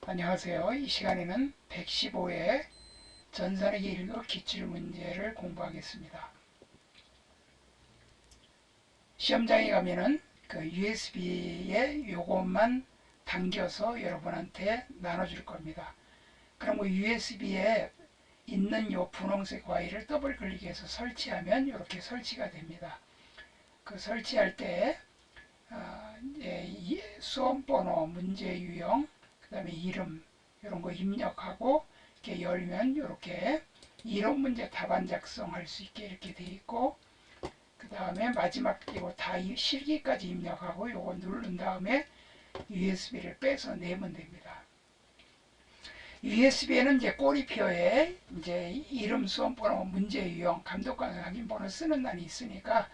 안녕하세요. 이 시간에는 115회 전산에게 1급 기출문제를 공부하겠습니다. 시험장에 가면은 그 USB에 요것만 당겨서 여러분한테 나눠줄 겁니다. 그럼 그 USB에 있는 요 분홍색 와이를 더블 클릭해서 설치하면 이렇게 설치가 됩니다. 그 설치할 때 수험번호, 문제 유형, 그 다음에 이름 이런 거 입력하고 이렇게 열면 이렇게 이론 문제 답안 작성할 수 있게 이렇게 돼 있고, 그 다음에 마지막 이거 다 실기까지 입력하고 요거 누른 다음에 USB를 빼서 내면 됩니다. USB에는 이제 꼬리표에 이제 이름, 수험번호, 문제 유형, 감독관 확인번호 쓰는 난이 있으니까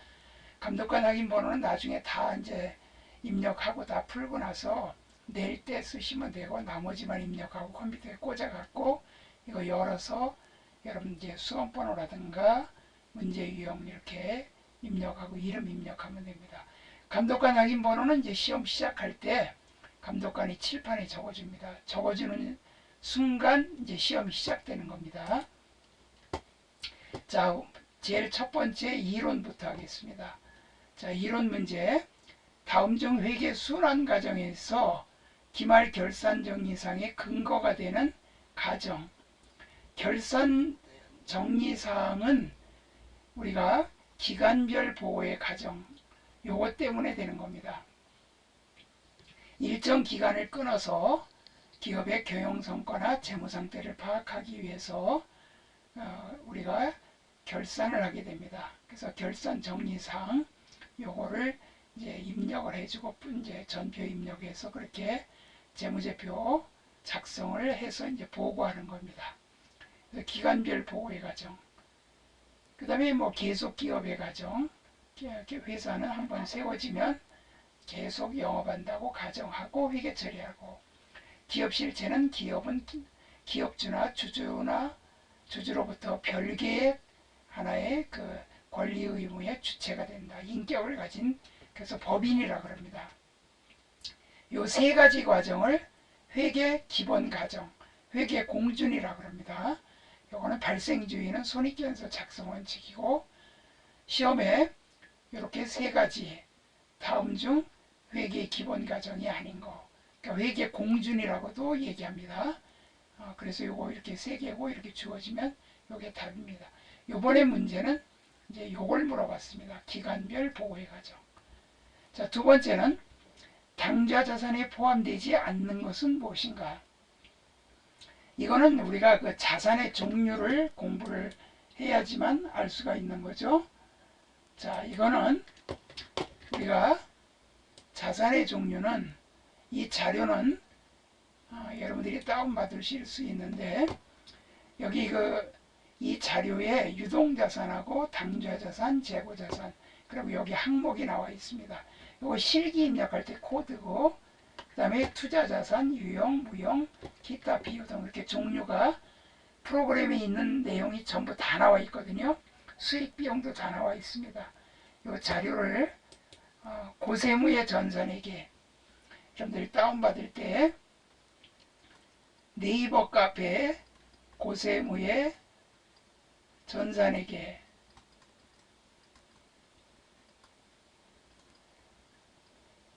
감독관 확인번호는 나중에 다 이제 입력하고 다 풀고 나서 낼 때 쓰시면 되고, 나머지만 입력하고 컴퓨터에 꽂아갖고 이거 열어서 여러분 이제 수험번호라든가 문제 유형 이렇게 입력하고 이름 입력하면 됩니다. 감독관 확인번호는 이제 시험 시작할 때 감독관이 칠판에 적어줍니다. 적어주는 순간 이제 시험이 시작되는 겁니다. 자, 제일 첫 번째 이론부터 하겠습니다. 자, 이론 문제. 다음 중 회계 순환 과정에서 기말 결산 정리상의 근거가 되는 가정. 결산 정리사항은 우리가 기간별 보호의 가정, 요것 때문에 되는 겁니다. 일정 기간을 끊어서 기업의 경영 성과나 재무 상태를 파악하기 위해서 우리가 결산을 하게 됩니다. 그래서 결산 정리사항 요거를 이제 입력을 해주고 이제 전표 입력해서 그렇게 재무제표 작성을 해서 이제 보고하는 겁니다. 그래서 기간별 보고의 과정. 그 다음에 뭐 계속 기업의 과정. 회사는 한번 세워지면 계속 영업한다고 가정하고 회계 처리하고, 기업 실체는 기업은 기업주나 주주로부터 별개의 하나의 그 권리 의무의 주체가 된다. 인격을 가진, 그래서 법인이라 그럽니다. 요 세 가지 과정을 회계 기본 과정, 회계 공준이라 그럽니다. 요거는 발생주의는 손익계산서 작성 원칙이고, 시험에 이렇게 세 가지 다음 중 회계 기본 과정이 아닌 거, 그러니까 회계 공준이라고도 얘기합니다. 그래서 요거 이렇게 세 개고 이렇게 주어지면 요게 답입니다. 요번에 문제는 이제 요걸 물어봤습니다. 기간별 보호의 과정. 자, 두 번째는 당좌 자산에 포함되지 않는 것은 무엇인가? 이거는 우리가 그 자산의 종류를 공부를 해야지만 알 수가 있는 거죠. 자, 이거는 우리가 자산의 종류는, 이 자료는 여러분들이 다운받으실 수 있는데, 여기 이 자료에 유동자산하고 당좌자산, 재고자산, 그리고 여기 항목이 나와 있습니다. 이거 실기 입력할 때 코드고, 그 다음에 투자자산, 유용, 무용, 기타 비유 등 이렇게 종류가 프로그램에 있는 내용이 전부 다 나와 있거든요. 수익 비용도 다 나와 있습니다. 이 자료를 고세무의 전산에게 여러분들이 다운받을 때 네이버 카페 고세무의 전산에게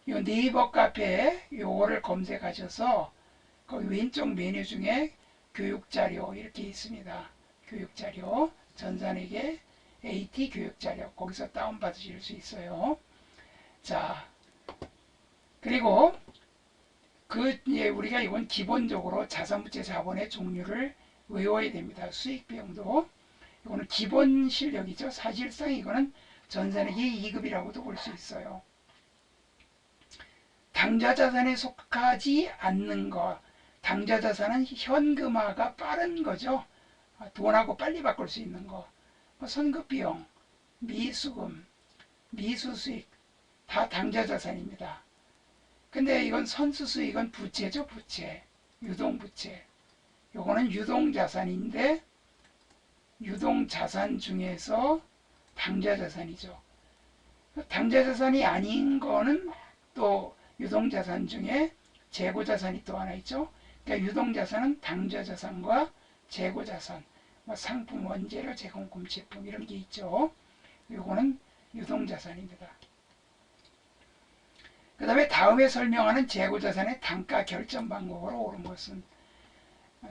이 네이버 카페에 요거를 검색하셔서 거기 왼쪽 메뉴 중에 교육자료 이렇게 있습니다. 교육자료 전산에게 AT 교육자료, 거기서 다운받으실 수 있어요. 자, 그리고 우리가 이건 기본적으로 자산부채 자본의 종류를 외워야 됩니다. 수익 비용도 이거는 기본 실력이죠. 사실상 이거는 전산에게 2급이라고도 볼 수 있어요. 당좌자산에 속하지 않는 것. 당좌자산은 현금화가 빠른 거죠. 돈하고 빨리 바꿀 수 있는 거. 선급비용, 미수금, 미수수익 다 당좌자산입니다. 근데 이건 선수수익은 부채죠. 부채, 유동부채. 요거는 유동자산인데 유동자산 중에서 당좌자산이죠. 당좌자산이 아닌 거는 또 유동자산 중에 재고자산이 또 하나 있죠. 그러니까 유동자산은 당좌자산과 재고자산, 뭐 상품, 원재료, 제공품, 제품 이런 게 있죠. 요거는 유동자산입니다. 그 다음에 다음에 설명하는 재고자산의 단가 결정 방법으로 옳은 것은,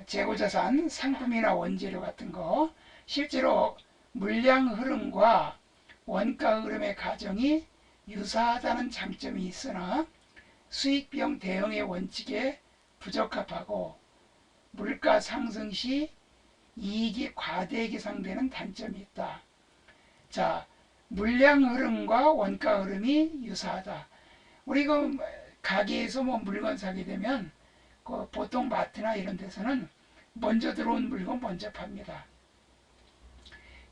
재고자산, 상품이나 원재료 같은 거 실제로 물량 흐름과 원가 흐름의 과정이 유사하다는 장점이 있으나 수익 비용 대응의 원칙에 부적합하고 물가 상승 시 이익이 과대 계상되는 단점이 있다. 자, 물량 흐름과 원가 흐름이 유사하다. 우리 그 가게에서 뭐 물건 사게 되면 그 보통 마트나 이런 데서는 먼저 들어온 물건 먼저 팝니다.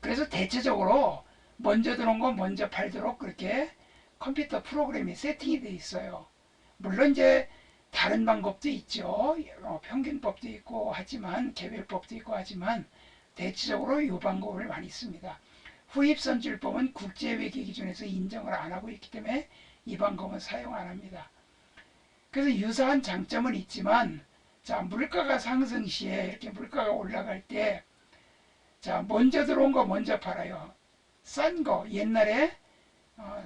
그래서 대체적으로 먼저 들어온 거 먼저 팔도록 그렇게 컴퓨터 프로그램이 세팅이 돼 있어요. 물론 이제 다른 방법도 있죠. 평균법도 있고 하지만 개별법도 있고 하지만 대체적으로 이 방법을 많이 씁니다. 후입선출법은 국제회계 기준에서 인정을 안 하고 있기 때문에 이 방법은 사용 안 합니다. 그래서 유사한 장점은 있지만, 자, 물가가 상승 시에 이렇게 물가가 올라갈 때, 자, 먼저 들어온 거 먼저 팔아요. 싼 거, 옛날에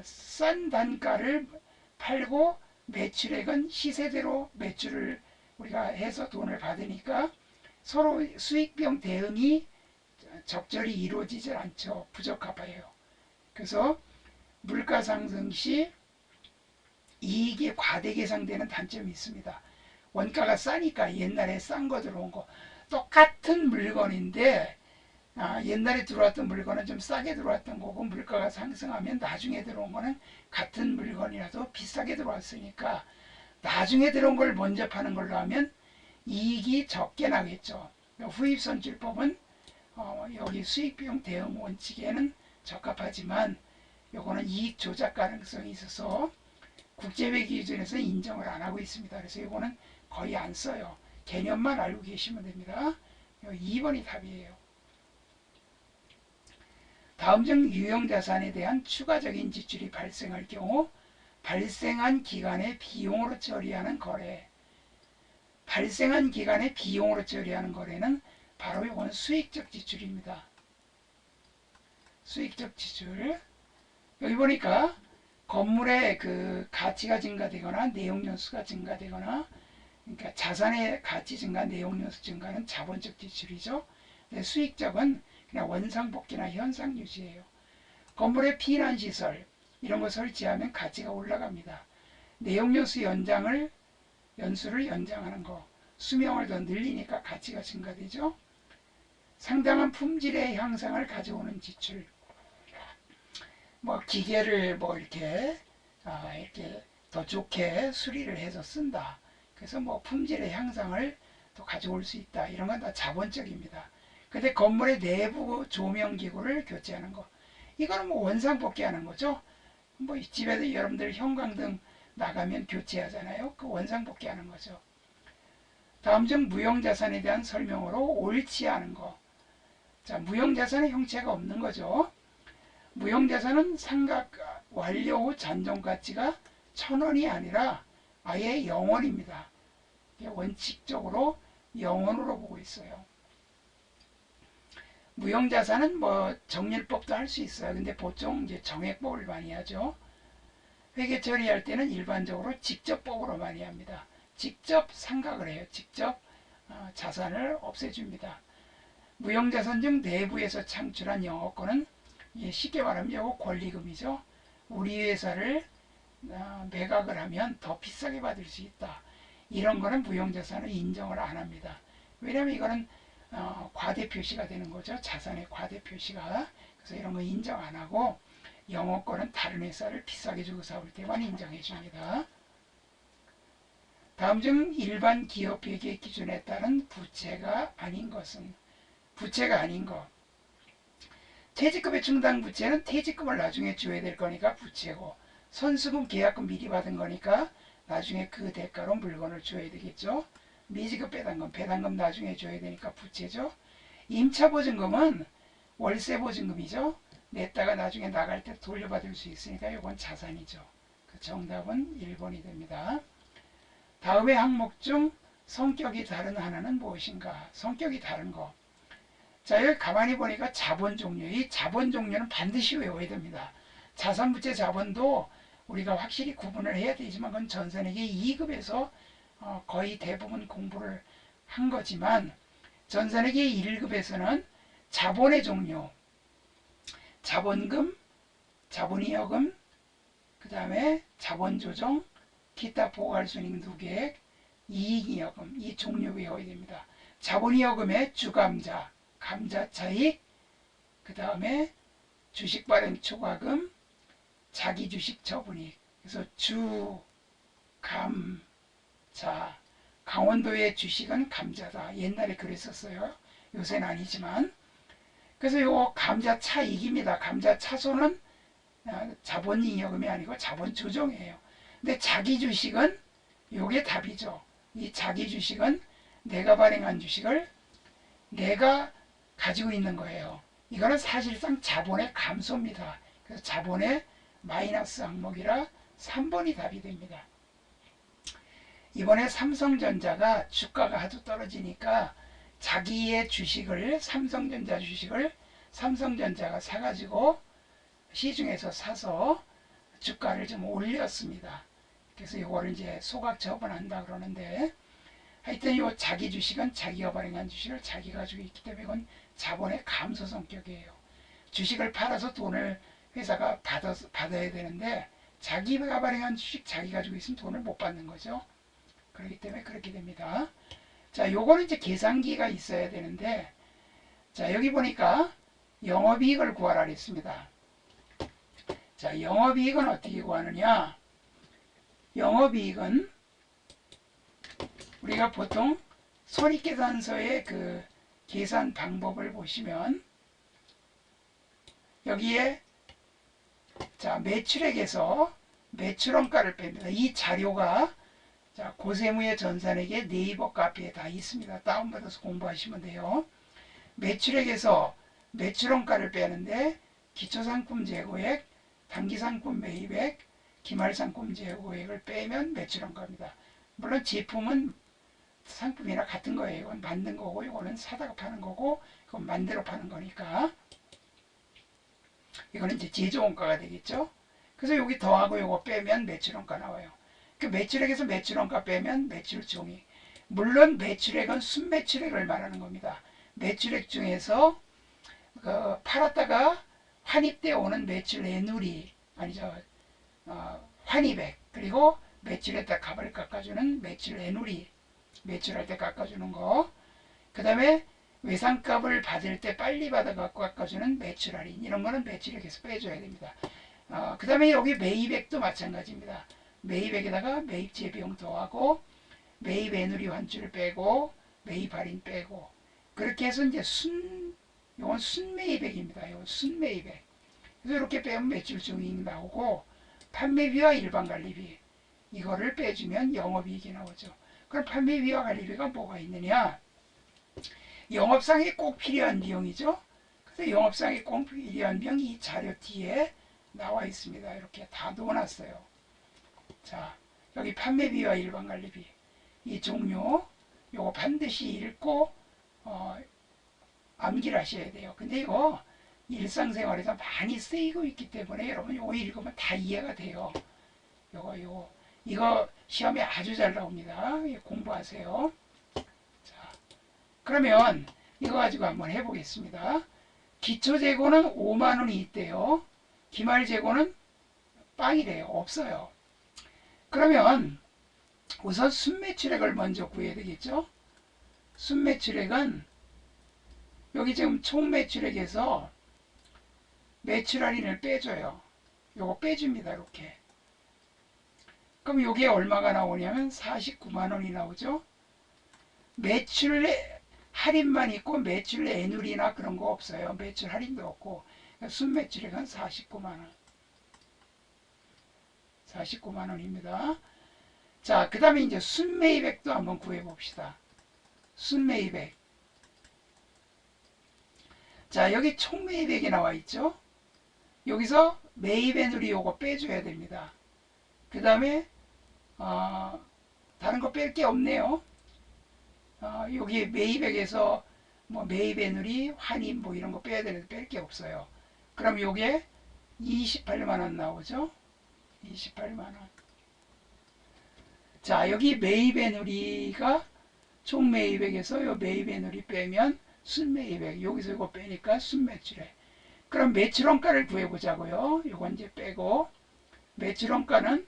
싼 단가를 팔고 매출액은 시세대로 매출을 우리가 해서 돈을 받으니까 서로 수익비용 대응이 적절히 이루어지질 않죠. 부적합해요. 그래서 물가 상승 시 이익이 과대 계상되는 단점이 있습니다. 원가가 싸니까 옛날에 싼 거 들어온 거 똑같은 물건인데 옛날에 들어왔던 물건은 좀 싸게 들어왔던 거고 물가가 상승하면 나중에 들어온 거는 같은 물건이라도 비싸게 들어왔으니까 나중에 들어온 걸 먼저 파는 걸로 하면 이익이 적게 나겠죠. 후입선출법은 여기 수익비용 대응 원칙에는 적합하지만 요거는 이익 조작 가능성이 있어서 국제회계 기준에서 인정을 안 하고 있습니다. 그래서 이거는 거의 안 써요. 개념만 알고 계시면 됩니다. 2번이 답이에요. 다음 중 유형자산에 대한 추가적인 지출이 발생할 경우 발생한 기간에 비용으로 처리하는 거래. 발생한 기간에 비용으로 처리하는 거래는 바로 이건 수익적 지출입니다. 수익적 지출. 여기 보니까 건물의 그 가치가 증가되거나 내용연수가 증가되거나, 그러니까 자산의 가치 증가, 내용연수 증가는 자본적 지출이죠. 근데 수익적은 그냥 원상복귀나 현상 유지예요. 건물의 피난시설 이런 거 설치하면 가치가 올라갑니다. 내용연수 연수를 연장하는 거, 수명을 더 늘리니까 가치가 증가되죠. 상당한 품질의 향상을 가져오는 지출. 뭐 기계를 뭐 이렇게 더 좋게 수리를 해서 쓴다. 그래서 뭐 품질의 향상을 또 가져올 수 있다. 이런 건 다 자본적입니다. 근데 건물의 내부 조명기구를 교체하는 거, 이거는 뭐 원상복귀하는 거죠. 뭐 집에서 여러분들 형광등 나가면 교체하잖아요. 그 원상복귀하는 거죠. 다음 중 무형자산에 대한 설명으로 옳지 않은 거. 자, 무형자산은 형체가 없는 거죠. 무형자산은 상각 완료 후 잔존가치가 1,000원이 아니라 아예 0원입니다. 원칙적으로 0원으로 보고 있어요. 무형자산은 뭐 정률법도 할 수 있어요. 근데 보통 이제 정액법을 많이 하죠. 회계 처리할 때는 일반적으로 직접법으로 많이 합니다. 직접 상각을 해요. 직접 자산을 없애줍니다. 무형자산 중 내부에서 창출한 영업권은 쉽게 말하면 이거 권리금이죠. 우리 회사를 매각을 하면 더 비싸게 받을 수 있다. 이런 거는 무형자산을 인정을 안 합니다. 왜냐하면 이거는 과대 표시가 되는 거죠. 자산의 과대 표시가. 그래서 이런 거 인정 안 하고 영업권은 다른 회사를 비싸게 주고 사올 때만 인정해 줍니다. 다음 중 일반 기업 회계 기준에 따른 부채가 아닌 것은, 부채가 아닌 것. 퇴직금의 충당 부채는 퇴직금을 나중에 줘야 될 거니까 부채고, 선수금 계약금 미리 받은 거니까 나중에 그 대가로 물건을 줘야 되겠죠. 미지급 배당금 나중에 줘야 되니까 부채죠. 임차보증금은 월세보증금이죠. 냈다가 나중에 나갈 때 돌려받을 수 있으니까 이건 자산이죠. 그 정답은 1번이 됩니다. 다음의 항목 중 성격이 다른 하나는 무엇인가? 성격이 다른 거. 자, 여기 가만히 보니까 자본 종류. 이 자본 종류는 반드시 외워야 됩니다. 자산부채 자본도 우리가 확실히 구분을 해야 되지만 그건 전산회계 2급에서 거의 대부분 공부를 한 거지만 전산회계 1급에서는 자본의 종류, 자본금, 자본이여금, 그 다음에 자본조정, 기타 보고할수익 누계액, 이익이여금 이 종류 외워야 됩니다. 자본이여금의 주감자, 감자차익, 그 다음에 주식발행 초과금, 자기주식 처분익. 그래서 주, 감, 자. 강원도의 주식은 감자다. 옛날에 그랬었어요. 요새는 아니지만. 그래서 요 감자 차익입니다. 감자 차손은 자본이여금이 아니고 자본조정이에요. 근데 자기주식은 요게 답이죠. 이 자기주식은 내가 발행한 주식을 내가 가지고 있는 거예요. 이거는 사실상 자본의 감소입니다. 그래서 자본의 마이너스 항목이라 3번이 답이 됩니다. 이번에 삼성전자가 주가가 하도 떨어지니까 자기의 주식을 삼성전자 주식을 삼성전자가 사가지고 시중에서 사서 주가를 좀 올렸습니다. 그래서 이거를 이제 소각 처분한다 그러는데 하여튼 이 자기 주식은 자기가 발행한 주식을 자기가 가지고 있기 때문에 이건 자본의 감소 성격이에요. 주식을 팔아서 돈을 회사가 받아야 되는데 자기가 발행한 주식 자기가 가지고 있으면 돈을 못 받는 거죠. 그렇기 때문에 그렇게 됩니다. 자, 요거는 이제 계산기가 있어야 되는데 자, 여기 보니까 영업이익을 구하라 그랬습니다. 자, 영업이익은 어떻게 구하느냐? 영업이익은 우리가 보통 손익계산서의 그 계산 방법을 보시면 여기에 자, 매출액에서 매출원가를 뺍니다. 이 자료가 자, 고세무의 전산회계 네이버 카페에 다 있습니다. 다운받아서 공부하시면 돼요. 매출액에서 매출원가를 빼는데 기초상품 재고액, 단기상품 매입액, 기말상품 재고액을 빼면 매출원가입니다. 물론 제품은 상품이나 같은 거예요. 이건 만든 거고 이거는 사다가 파는 거고 이건 만들어 파는 거니까 이거는 이제 제조원가가 되겠죠. 그래서 여기 더하고 이거 빼면 매출원가 나와요. 그 매출액에서 매출원가 빼면 매출종이. 물론 매출액은 순매출액을 말하는 겁니다. 매출액 중에서 그 팔았다가 환입되어 오는 매출 애누리 아니죠. 환입액 그리고 매출할 때 값을 깎아주는 매출 애누리 매출할 때 깎아주는 거. 그 다음에 외상값을 받을 때 빨리 받아갖고 깎아주는 매출 할인 이런 거는 매출액에서 빼줘야 됩니다. 그 다음에 여기 매입액도 마찬가지입니다. 매입액에다가 매입 재비용 더하고 매입 애누리 환출을 빼고 매입 할인 빼고 그렇게 해서 이제 이건 순매입액입니다. 이건 순매입액. 그래서 이렇게 빼면 매출종이익 나오고 판매비와 일반관리비 이거를 빼주면 영업이익이 나오죠. 그럼 판매비와 관리비가 뭐가 있느냐? 영업상에 꼭 필요한 비용이죠. 그래서 영업상에 꼭 필요한 비용이 이 자료 뒤에 나와 있습니다. 이렇게 다 넣어놨어요. 자, 여기 판매비와 일반관리비 이 종류 요거 반드시 읽고 암기를 하셔야 돼요. 근데 이거 일상생활에서 많이 쓰이고 있기 때문에 여러분 요거 읽으면 다 이해가 돼요. 이거 시험에 아주 잘 나옵니다. 공부하세요. 자, 그러면 이거 가지고 한번 해보겠습니다. 기초재고는 5만원이 있대요. 기말재고는 빵이래요. 없어요. 그러면 우선 순매출액을 먼저 구해야 되겠죠. 순매출액은 여기 지금 총매출액에서 매출 할인을 빼줘요. 요거 빼줍니다. 이렇게. 그럼 요게 얼마가 나오냐면 49만원이 나오죠. 매출 할인만 있고 매출 애누리나 그런 거 없어요. 매출 할인도 없고 순매출액은 49만원. 49만원입니다. 자, 그 다음에 이제 순매입액도 한번 구해봅시다. 순매입액. 자, 여기 총매입액이 나와 있죠. 여기서 매입애누리 요거 빼줘야 됩니다. 그 다음에 다른 거 뺄 게 없네요. 여기 매입액에서 뭐 매입애누리, 환입 뭐 이런 거 빼야 되는데 뺄 게 없어요. 그럼 요게 28만 원 나오죠? 28만 원. 자, 여기 매입애누리가 총 매입액에서 요 매입애누리 빼면 순매입액, 여기서 이거 빼니까 순매출액. 그럼 매출원가를 구해보자고요. 요건 이제 빼고, 매출원가는,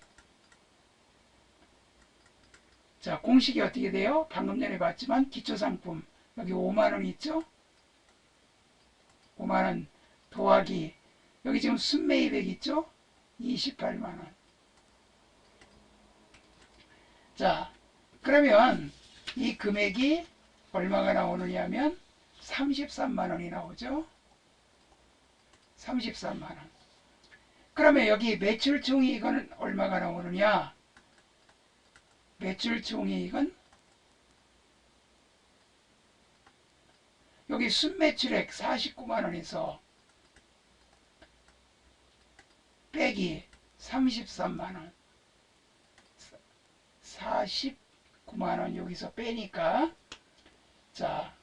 자, 공식이 어떻게 돼요? 방금 전에 봤지만 기초상품 여기 5만원 있죠? 5만원 더하기 여기 지금 순매입액 있죠? 28만원. 자, 그러면 이 금액이 얼마가 나오느냐 하면 33만원이 나오죠? 33만원. 그러면 여기 매출 총이익은 얼마가 나오느냐? 매출 총이익은 여기 순매출액 49만원에서 빼기 33만원 49만원 여기서 빼니까 자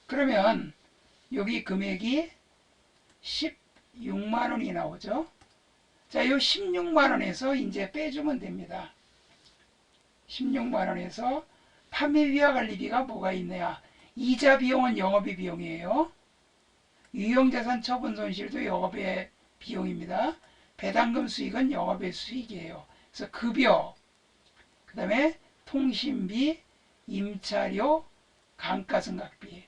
그러면 여기 금액이 16만원이 나오죠. 자, 이 16만원에서 이제 빼주면 됩니다. 16만원에서 판매비와 관리비가 뭐가 있느냐. 이자 비용은 영업의 비용이에요. 유형자산 처분 손실도 영업의 비용입니다. 배당금 수익은 영업의 수익이에요. 그래서 급여, 그 다음에 통신비, 임차료, 감가승각비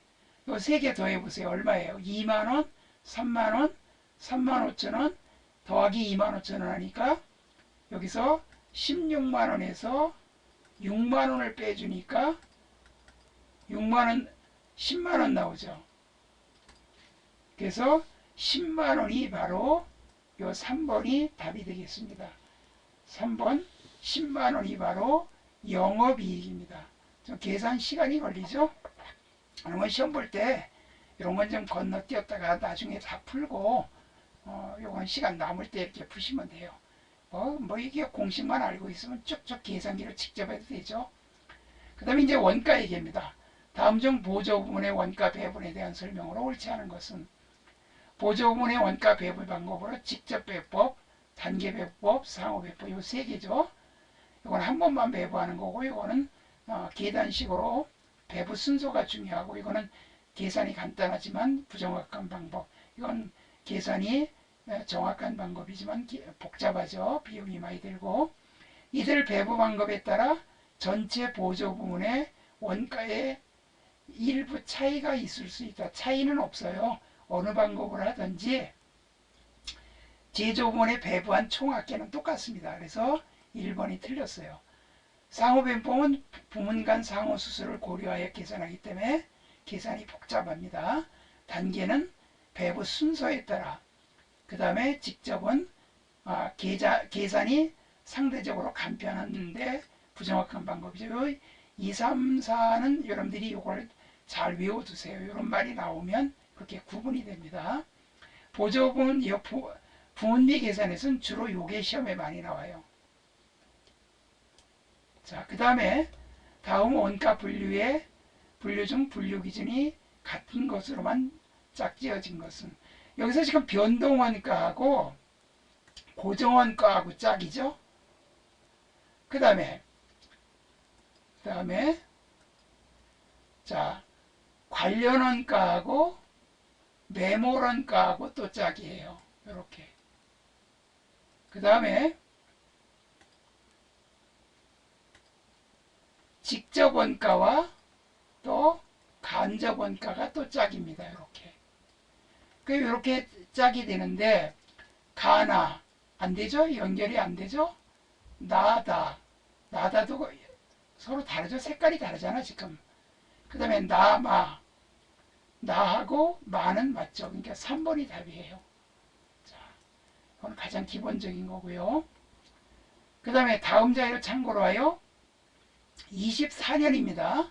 요 세 개 더해보세요. 얼마예요? 2만원, 3만원, 3만 5천원 더하기 2만 5천원 하니까 여기서 16만원에서 6만원을 빼주니까 6만원, 10만원 나오죠. 그래서 10만원이 바로 요 3번이 답이 되겠습니다. 3번 10만원이 바로 영업이익입니다. 좀 계산 시간이 걸리죠? 그러면 시험 볼 때 이런 건 좀 건너뛰었다가 나중에 다 풀고 요건 시간 남을 때 이렇게 푸시면 돼요. 뭐 이게 공식만 알고 있으면 쭉쭉 계산기를 직접 해도 되죠. 그 다음에 이제 원가 얘기입니다. 다음 중 보조 부문의 원가 배분에 대한 설명으로 옳지 않은 것은 보조 부문의 원가 배분 방법으로 직접 배법, 단계 배법, 상호 배법 요 세 개죠. 이건 한 번만 배부하는 거고 이거는 계단식으로 배부 순서가 중요하고 이거는 계산이 간단하지만 부정확한 방법. 이건 계산이 정확한 방법이지만 복잡하죠. 비용이 많이 들고 이들 배부 방법에 따라 전체 보조 부문의 원가에 일부 차이가 있을 수 있다. 차이는 없어요. 어느 방법을 하든지 제조 부문에 배부한 총합계는 똑같습니다. 그래서 1번이 틀렸어요. 상호변법은 부문 간 상호 수수를 고려하여 계산하기 때문에 계산이 복잡합니다. 단계는 배부 순서에 따라 그 다음에 직접은 계산이 상대적으로 간편한데 부정확한 방법이죠. 2, 3, 4는 여러분들이 이걸 잘 외워두세요. 이런 말이 나오면 그렇게 구분이 됩니다. 보조분 부문비 계산에서는 주로 요게 시험에 많이 나와요. 자, 그 다음에 다음 원가 분류의 분류 중 분류 기준이 같은 것으로만 짝지어진 것은 여기서 지금 변동원가하고 고정원가하고 짝이죠. 그 다음에 자 관련원가하고 매몰원가하고 또 짝이에요. 이렇게. 그 다음에 직접원가와 또 간접원가가 또 짝입니다. 이렇게. 이렇게 짝이 되는데 가나 안 되죠? 연결이 안 되죠? 나다도 서로 다르죠? 색깔이 다르잖아 지금. 그 다음에 나하고 마는 맞죠? 그러니까 3번이 답이에요. 자, 이건 가장 기본적인 거고요. 그 다음에 다음 자료를 참고로 하여 24년입니다.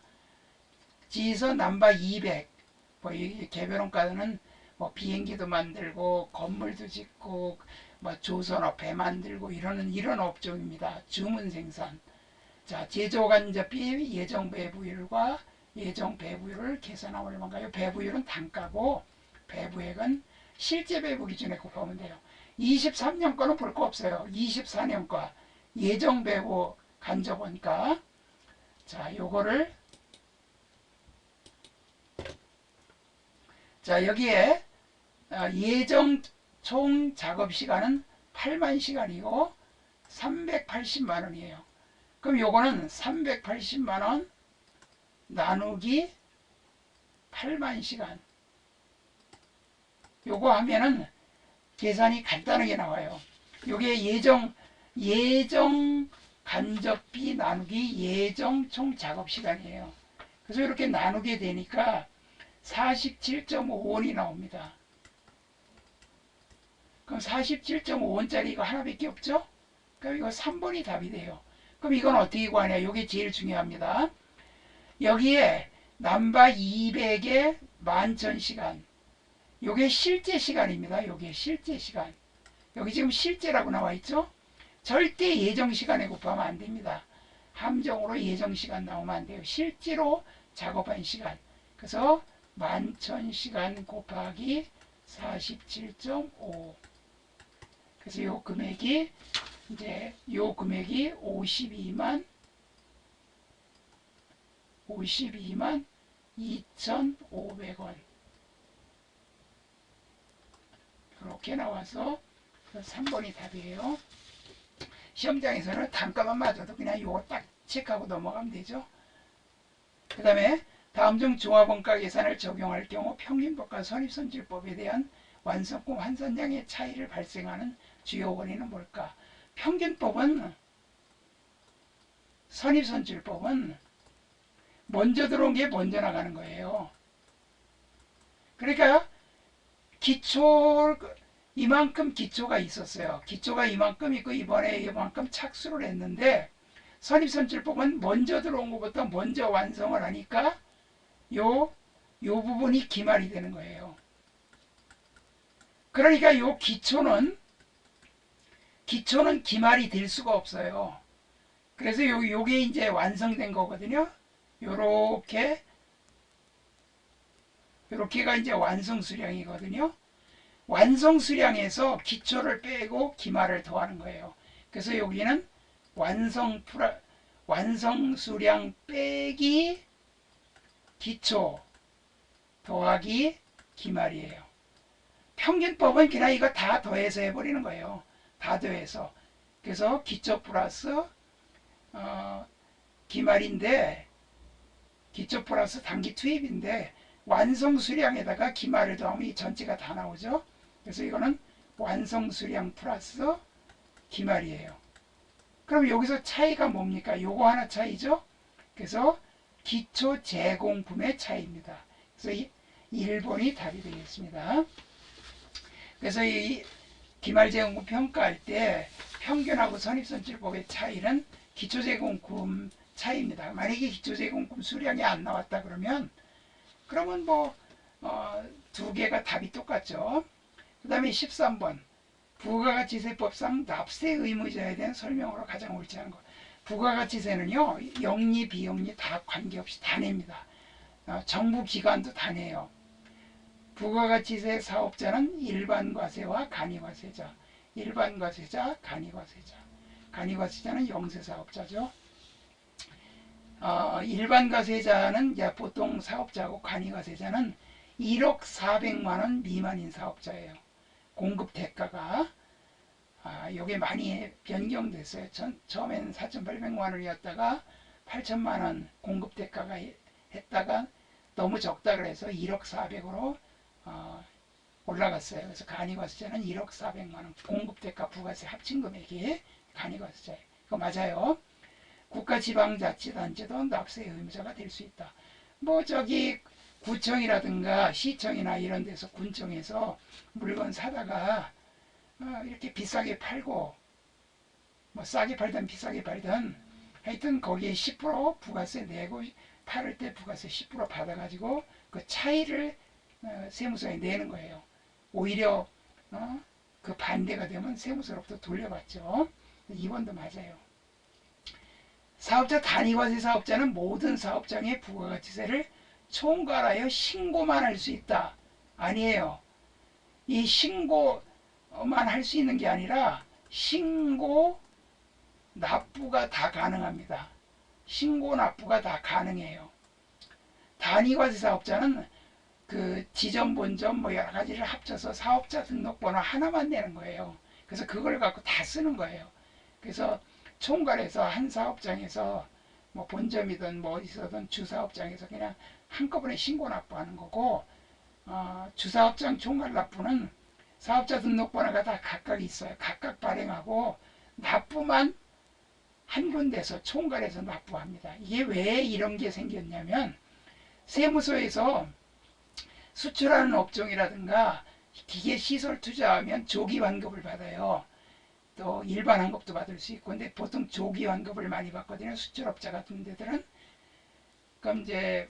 지서 넘버 200 뭐 이 개별원가는 뭐 비행기도 만들고 건물도 짓고 뭐 조선업 배 만들고 이런 업종입니다. 주문 생산. 자, 제조간접비 예정 배부율과 예정 배부율을 계산하면 얼마인가요? 배부율은 단가고 배부액은 실제 배부 기준에 곱하면 돼요. 23년 거는 볼 거 없어요. 24년 거 예정 배부 간접원가. 자, 요거를 자, 여기에 예정 총 작업 시간은 8만 시간이고 380만 원이에요. 그럼 요거는 380만 원 나누기 8만 시간. 요거 하면은 계산이 간단하게 나와요. 요게 예정 간접비 나누기 예정 총 작업 시간이에요. 그래서 이렇게 나누게 되니까 47.5원이 나옵니다. 그럼 47.5원짜리 이거 하나밖에 없죠? 그럼 이거 3번이 답이 돼요. 그럼 이건 어떻게 구하냐? 이게 제일 중요합니다. 여기에 남바 200에 11,000시간. 요게 실제 시간입니다. 요게 실제 시간. 여기 지금 실제라고 나와 있죠? 절대 예정 시간에 곱하면 안 됩니다. 함정으로 예정 시간 나오면 안 돼요. 실제로 작업한 시간. 그래서 11,000시간 곱하기 47.5. 그래서 요 금액이 이제 요 금액이 52만 2,500원. 이렇게 나와서 3번이 답이에요. 시험장에서는 단가만 맞아도 그냥 요거 딱 체크하고 넘어가면 되죠. 그 다음에 다음 중 종합원가 계산을 적용할 경우 평균법과 선입선출법에 대한 완성품 환산량의 차이를 발생하는 주요 원인은 뭘까? 평균법은 선입선출법은 먼저 들어온 게 먼저 나가는 거예요. 그러니까 기초 이만큼 기초가 있었어요. 기초가 이만큼 있고 이번에 이만큼 착수를 했는데 선입선출법은 먼저 들어온 것부터 먼저 완성을 하니까 요 부분이 기말이 되는 거예요. 그러니까 요 기초는 기말이 될 수가 없어요. 그래서 요게 이제 완성된 거거든요. 요렇게가 이제 완성 수량이거든요. 완성 수량에서 기초를 빼고 기말을 더하는 거예요. 그래서 여기는 완성 수량 빼기 기초 더하기 기말이에요. 평균법은 그냥 이거 다 더해서 해버리는 거예요. 다 더해서. 그래서 기초 플러스 기말인데 기초 플러스 단기 투입인데 완성 수량에다가 기말을 더하면 이 전체가 다 나오죠. 그래서 이거는 완성 수량 플러스 기말이에요. 그럼 여기서 차이가 뭡니까? 요거 하나 차이죠. 그래서 기초 제공품의 차이입니다. 그래서 1번이 답이 되겠습니다. 그래서 이 기말 제공품 평가할 때 평균하고 선입선출법의 차이는 기초 제공품 차이입니다. 만약에 기초 제공품 수량이 안 나왔다 그러면 뭐 두 개가 답이 똑같죠. 그 다음에 13번 부가가치세법상 납세 의무자에 대한 설명으로 가장 옳지 않은 것. 부가가치세는요 영리 비영리 다 관계없이 다 냅니다. 정부 기관도 다 내요. 부가가치세 사업자는 일반과세와 간이과세자, 일반과세자, 간이과세자. 간이과세자는 영세사업자죠. 일반과세자는 보통 사업자고 간이과세자는 1억 400만 원 미만인 사업자예요. 공급 대가가 이게 많이 변경됐어요. 처음에는 4,800만 원이었다가 8천만 원 공급 대가가 했다가 너무 적다 그래서 1억 400으로 올라갔어요. 그래서 간이과세자는 1억 400만 원 공급 대가 부가세 합친 금액이 간이과세자예요. 그거 맞아요. 국가지방자치단체도 납세 의무자가 될 수 있다. 구청이라든가 시청이나 이런 데서 군청에서 물건 사다가 이렇게 비싸게 팔고 싸게 팔든 비싸게 팔든 하여튼 거기에 10% 부가세 내고 팔을 때 부가세 10% 받아가지고 그 차이를 세무서에 내는 거예요. 오히려 그 반대가 되면 세무서로부터 돌려받죠. 2번도 맞아요. 사업자 단위과세 사업자는 모든 사업장의 부가가치세를 총괄하여 신고만 할 수 있다. 아니에요. 이 신고만 할 수 있는 게 아니라 신고, 납부가 다 가능합니다. 신고, 납부가 다 가능해요. 단위과세 사업자는 그 지점, 본점 뭐 여러 가지를 합쳐서 사업자 등록번호 하나만 내는 거예요. 그래서 그걸 갖고 다 쓰는 거예요. 그래서 총괄해서 한 사업장에서 뭐 본점이든 뭐 어디서든 주사업장에서 그냥 한꺼번에 신고 납부하는 거고, 주사업장 총괄 납부는 사업자 등록번호가 다 각각 있어요. 각각 발행하고 납부만 한 군데서 총괄해서 납부합니다. 이게 왜 이런 게 생겼냐면 세무서에서 수출하는 업종이라든가 기계 시설 투자하면 조기 환급을 받아요. 또 일반 환급도 받을 수 있고, 근데 보통 조기 환급을 많이 받거든요. 수출업자 같은 데들은. 그럼 이제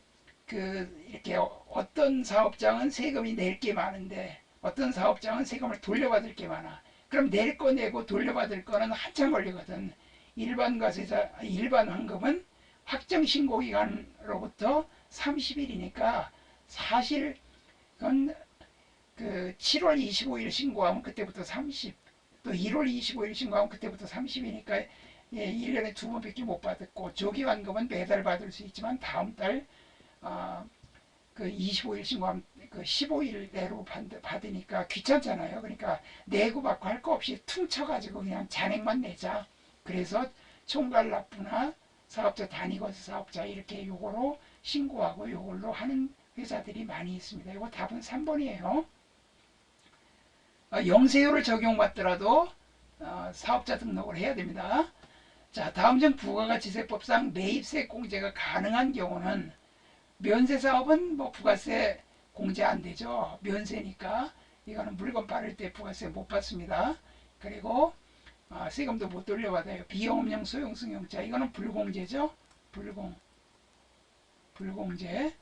이렇게 어떤 사업장은 세금이 낼 게 많은데 어떤 사업장은 세금을 돌려받을 게 많아. 그럼 낼 거 내고 돌려받을 거는 한참 걸리거든. 일반 환급은 확정 신고 기간으로부터 30일이니까 사실 그건 그 7월 25일 신고하면 그때부터 30, 또 1월 25일 신고하면 그때부터 30이니까 1년에 2번밖에 못 받았고, 조기 환급은 매달 받을 수 있지만 다음 달 그 25일 신고하면 그 15일 내로 받으니까 귀찮잖아요. 그러니까 내고 받고 할 거 없이 퉁쳐가지고 그냥 잔액만 내자. 그래서 총괄 납부나 사업자 단위과세 사업자 이렇게 요거로 신고하고 요걸로 하는 회사들이 많이 있습니다. 이거 답은 3번이에요. 영세율을 적용받더라도 사업자 등록을 해야 됩니다. 자, 다음 중 부가가치세법상 매입세 공제가 가능한 경우는, 면세사업은 뭐 부가세 공제 안 되죠. 면세니까 이거는 물건 팔을 때 부가세 못 받습니다. 그리고 세금도 못 돌려받아요. 비영업용 소형승용차 이거는 불공제죠. 불공제.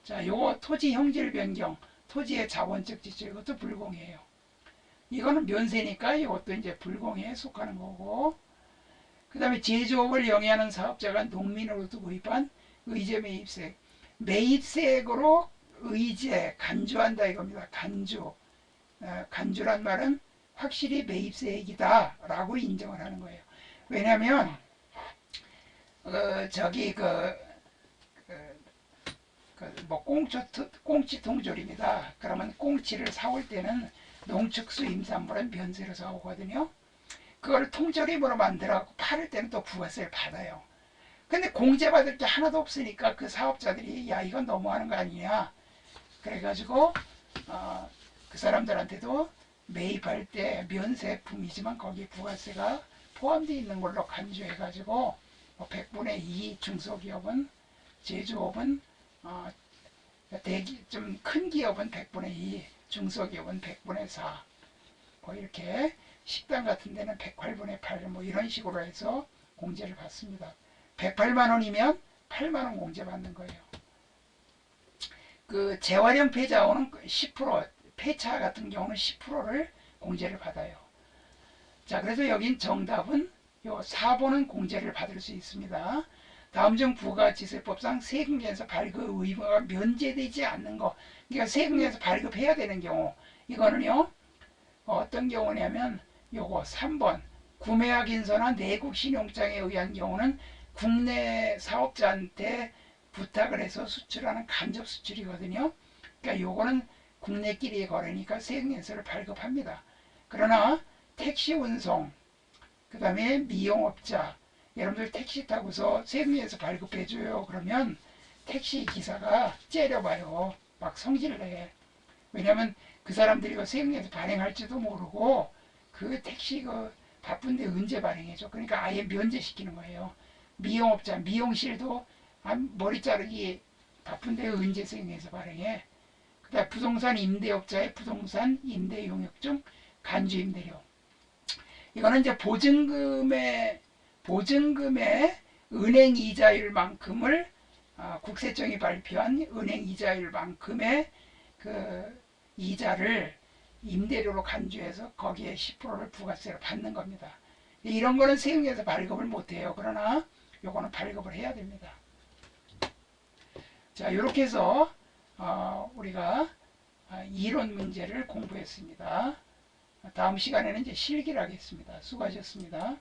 자, 요거 토지 형질 변경, 토지의 자본적 지출 이것도 불공이에요. 이거는 면세니까 이것도 이제 불공에 속하는 거고, 그 다음에 제조업을 영위하는 사업자가 농민으로부터 구입한 의제 매입세, 매입세액으로 의제 간주한다 이겁니다. 간주란 말은 확실히 매입세액이다 라고 인정을 하는 거예요. 왜냐하면 뭐 꽁치 통조림이다 그러면 꽁치를 사올 때는 농축수 임산물은 면세로 사오거든요. 그걸 통조림으로 만들어갖고 팔을 때는 또 부가세를 받아요. 근데 공제받을 게 하나도 없으니까 그 사업자들이 야 이건 너무하는 거 아니냐 그래가지고 그 사람들한테도 매입할 때 면세품이지만 거기 부가세가 포함되어 있는 걸로 간주해가지고 뭐 100분의 2 중소기업은, 제조업은 좀 큰 기업은 100분의 2, 중소기업은 100분의 4, 뭐 이렇게 식당 같은 데는 108분의 8 뭐 이런 식으로 해서 공제를 받습니다. 108만 원이면 8만 원 공제 받는 거예요. 그 재활용 폐자원은 10%, 폐차 같은 경우는 10%를 공제를 받아요. 자, 그래서 여긴 정답은 요 4번은 공제를 받을 수 있습니다. 다음 중 부가가치세법상 세금계에서 발급 의무가 면제되지 않는 거, 그러니까 세금계에서 발급해야 되는 경우, 이거는요 어떤 경우냐면 요거 3번 구매확인서나 내국 신용장에 의한 경우는 국내 사업자한테 부탁을 해서 수출하는 간접 수출이거든요. 그러니까 요거는 국내끼리의 거래니까 세금계에서를 발급합니다. 그러나 택시 운송, 그 다음에 미용업자, 여러분들 택시 타고서 세금에서 발급해줘요. 그러면 택시 기사가 째려봐요. 막 성질내. 왜냐면 그 사람들이 그 세금에서 발행할지도 모르고 그 택시 바쁜데 언제 발행해줘. 그러니까 아예 면제시키는 거예요. 미용업자, 미용실도 머리 자르기 바쁜데 언제 세금에서 발행해. 그 다음 부동산 임대업자의 부동산 임대용역중 간주임대료. 이거는 이제 보증금의 은행 이자율만큼을 국세청이 발표한 은행 이자율만큼의 그 이자를 임대료로 간주해서 거기에 10%를 부가세로 받는 겁니다. 이런 거는 세금에서 발급을 못해요. 그러나 요거는 발급을 해야 됩니다. 자, 이렇게 해서 우리가 이론 문제를 공부했습니다. 다음 시간에는 이제 실기를 하겠습니다. 수고하셨습니다.